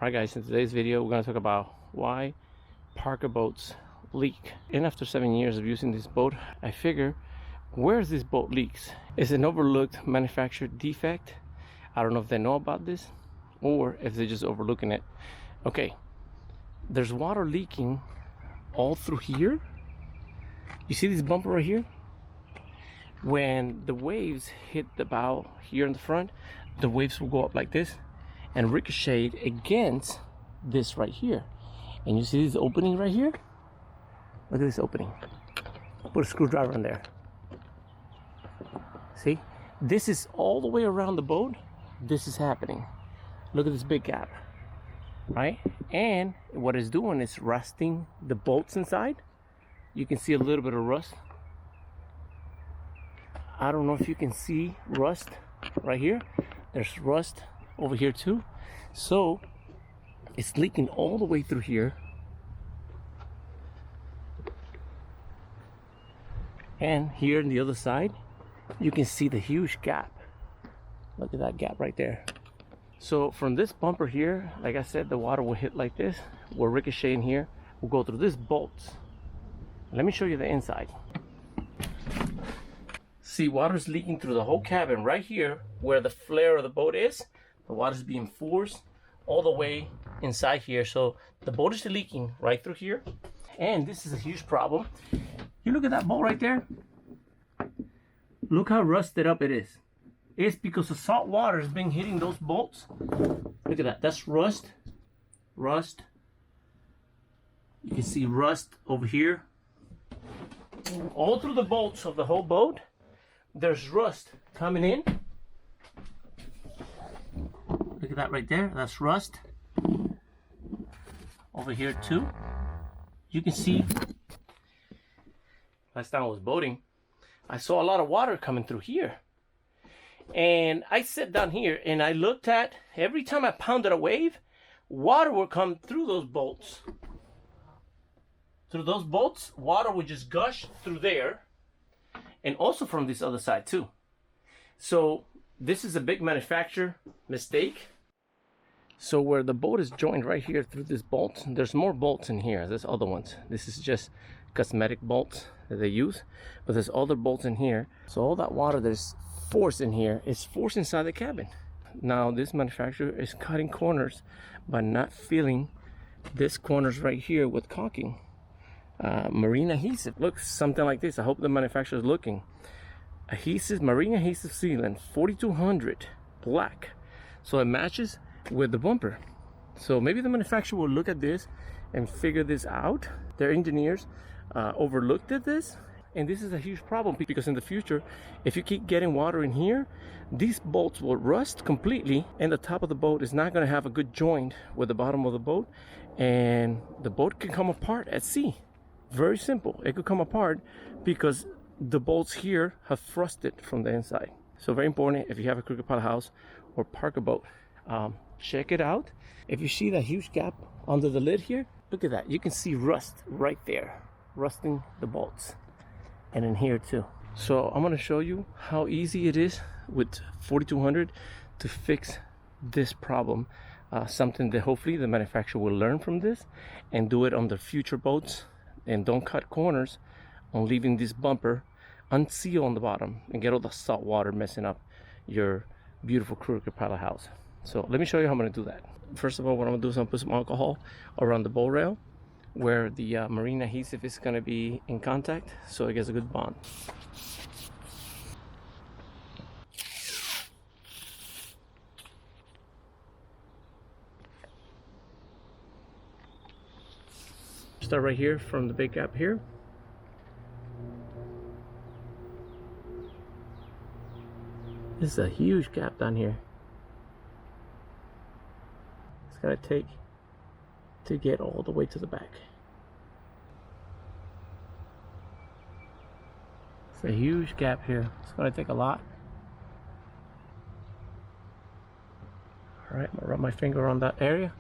Alright guys, in today's video we're going to talk about why parka boats leak. And after 7 years of using this boat, I figure, where's this boat leaks? Is it an overlooked manufacturer defect? I don't know if they know about this or if they're just overlooking it. Okay, there's water leaking all through here. You see this bumper right here? When the waves hit the bow here in the front, the waves will go up like this and ricochet against this right here. And you see this opening right here? Look at this opening. Put a screwdriver in there. See? This is all the way around the boat. This is happening. Look at this big gap, right? And what it's doing is rusting the bolts inside. You can see a little bit of rust. I don't know if you can see rust right here. There's rust over here too. So it's leaking all the way through here. And here on the other side, you can see the huge gap. Look at that gap right there. So from this bumper here, like I said, the water will hit like this. Will ricochet in here. We'll go through this bolts. Let me show you the inside. See, water's leaking through the whole cabin right here where the flare of the boat is. The water's being forced all the way inside here. So the boat is leaking right through here. And this is a huge problem. You look at that boat right there. Look how rusted up it is. It's because the salt water has been hitting those bolts. Look at that. That's rust. Rust. You can see rust over here. All through the bolts of the whole boat, there's rust coming in. Look at that right there. That's rust. Over here too. You can see, last time I was boating, I saw a lot of water coming through here. And I sat down here and I looked at, every time I pounded a wave, water would come through those bolts. Through those bolts, water would just gush through there. And also from this other side too. So this is a big manufacturer mistake. So where the boat is joined right here through this bolt, there's more bolts in here. There's other ones. This is just cosmetic bolts that they use, but there's other bolts in here. So all that water that's forced in here is forced inside the cabin. Now this manufacturer is cutting corners by not filling this corners right here with caulking. Marine adhesive looks something like this. I hope the manufacturer is looking. Adhesive, marine adhesive sealant 4200 black, so it matches with the bumper. So maybe the manufacturer will look at this and figure this out. Their engineers overlooked at this, and this is a huge problem because in the future, if you keep getting water in here, these bolts will rust completely, and the top of the boat is not going to have a good joint with the bottom of the boat, and the boat can come apart at sea. Very simple. It could come apart because the bolts here have thrusted from the inside. So very important, if you have a crooked paddle house or parka boat, check it out. If you see that huge gap under the lid here, look at that. You can see rust right there, rusting the bolts, and in here too. So I'm going to show you how easy it is with 4200 to fix this problem. Something that hopefully the manufacturer will learn from this and do it on their future boats. And don't cut corners on leaving this bumper unsealed on the bottom and get all the salt water messing up your beautiful crooked paddle house. So let me show you how I'm going to do that. First of all, what I'm going to do is I'm going to put some alcohol around the bow rail where the marine adhesive is going to be in contact, so it gets a good bond. Start right here from the big gap here. This is a huge gap down here. It's gonna take to get all the way to the back. It's a huge gap here. It's gonna take a lot. All right, I'm gonna rub my finger on that area.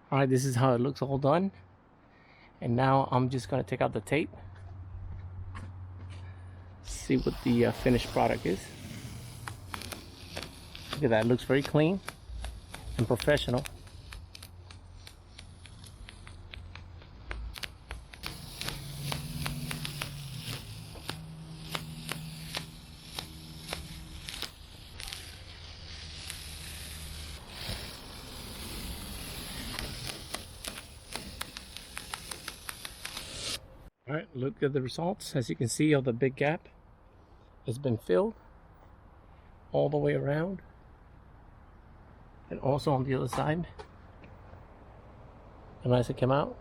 All right, this is how it looks all done. And now I'm just gonna take out the tape see what the finished product is. Look at that, it looks very clean and professional. All right, look at the results. As you can see, all the big gap has been filled all the way around, and also on the other side. How nice it came out.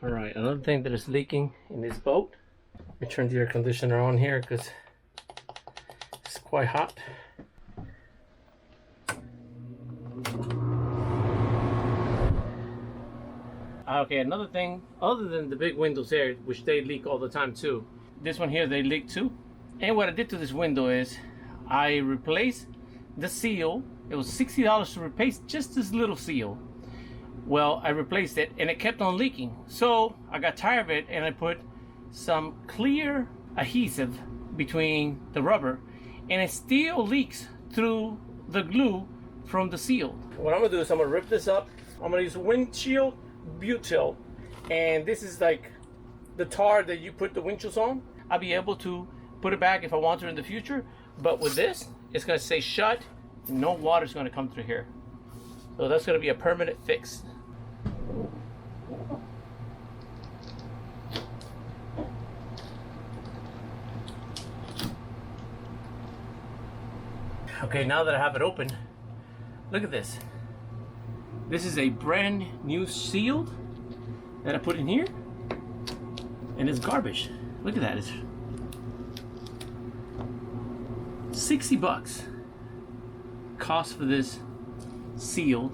All right, another thing that is leaking in this boat. Let me turn the air conditioner on here because it's quite hot. Okay, another thing, other than the big windows there, which they leak all the time too. This one here, they leak too. And what I did to this window is, I replaced the seal. It was $60 to replace just this little seal. Well, I replaced it and it kept on leaking. So I got tired of it and I put some clear adhesive between the rubber, and it still leaks through the glue from the seal. What I'm gonna do is I'm gonna rip this up. I'm gonna use windshield butyl, and this is like the tar that you put the windshields on. I'll be able to put it back if I want to in the future, but with this, it's gonna stay shut. No water's gonna come through here. So that's gonna be a permanent fix. Okay, now that I have it open, look at this. This is a brand new seal that I put in here, and it's garbage. Look at that, it's 60 bucks cost for this seal.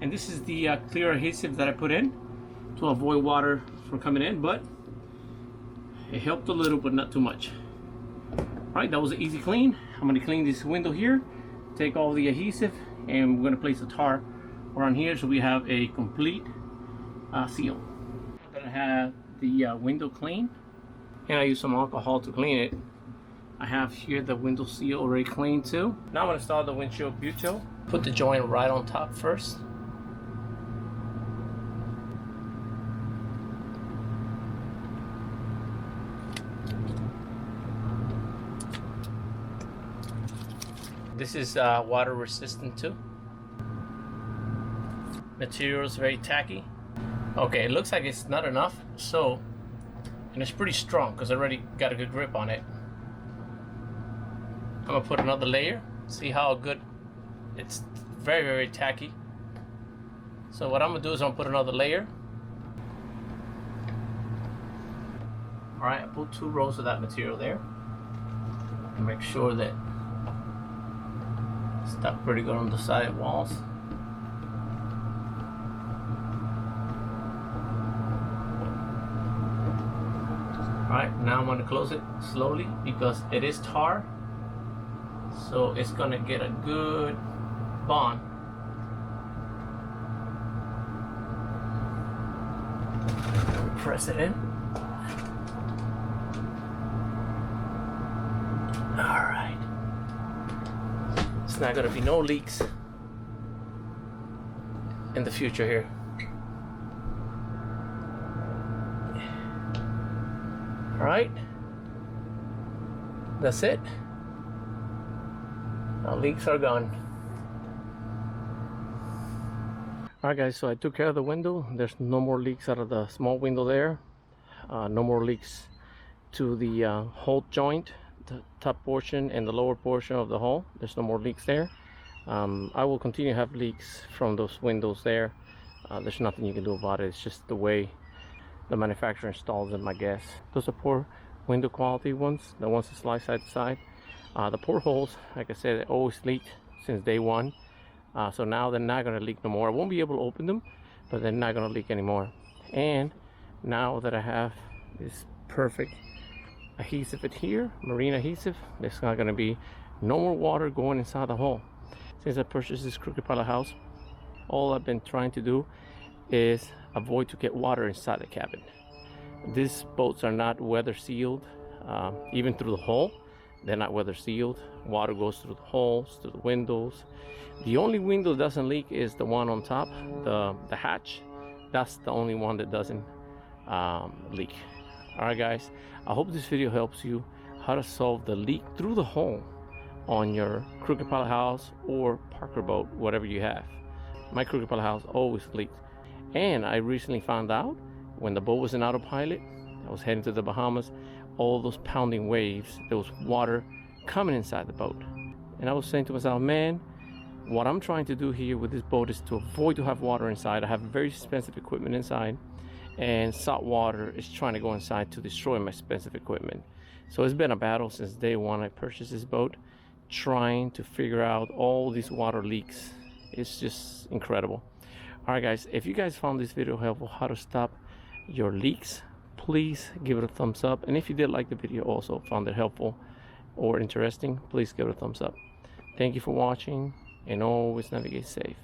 And this is the clear adhesive that I put in to avoid water from coming in, but it helped a little, but not too much. All right, that was an easy clean. I'm gonna clean this window here, take all the adhesive, and we're gonna place a tar around here so we have a complete seal. I'm gonna have the window clean, and I use some alcohol to clean it. I have here the window seal already cleaned too. Now I'm gonna install the windshield butyl. Put the joint right on top first. This is water resistant too. Material is very tacky. Okay, it looks like it's not enough, so, and it's pretty strong because I already got a good grip on it. I'm gonna put another layer, see how good. It's very, very tacky. So what I'm gonna do is I'm gonna put another layer. All right, I put 2 rows of that material there. And make sure that it's stuck pretty good on the side walls. Alright, now I'm going to close it slowly because it is tar, so it's going to get a good bond. Press it in. Alright. It's not going to be no leaks in the future here. Alright, that's it. Now leaks are gone. Alright guys, so I took care of the window. There's no more leaks out of the small window there. No more leaks to the hull joint, the top portion and the lower portion of the hull. There's no more leaks there. I will continue to have leaks from those windows there. There's nothing you can do about it. It's just the way the manufacturer installs them, I guess. Those are poor window quality ones, the ones that slide side to side. The portholes, like I said, they always leaked since day one. So now they're not gonna leak no more. I won't be able to open them, but they're not gonna leak anymore. And now that I have this perfect adhesive here, marine adhesive, there's not gonna be no more water going inside the hull. Since I purchased this Crooked Pilot house, all I've been trying to do is avoid to get water inside the cabin. These boats are not weather sealed, even through the hull. They're not weather sealed. Water goes through the holes, through the windows. The only window that doesn't leak is the one on top, the hatch. That's the only one that doesn't leak. All right, guys, I hope this video helps you how to solve the leak through the hole on your Crooked Pilot house or Parker boat, whatever you have. My Crooked Pilot house always leaked. And I recently found out when the boat was in autopilot, I was heading to the Bahamas, all those pounding waves, there was water coming inside the boat. And I was saying to myself, man, what I'm trying to do here with this boat is to avoid to have water inside. I have very expensive equipment inside, and salt water is trying to go inside to destroy my expensive equipment. So it's been a battle since day one I purchased this boat, trying to figure out all these water leaks. It's just incredible. All right, guys, if you guys found this video helpful how to stop your leaks, please give it a thumbs up. And if you did like the video, also found it helpful or interesting, please give it a thumbs up. Thank you for watching, and always navigate safe.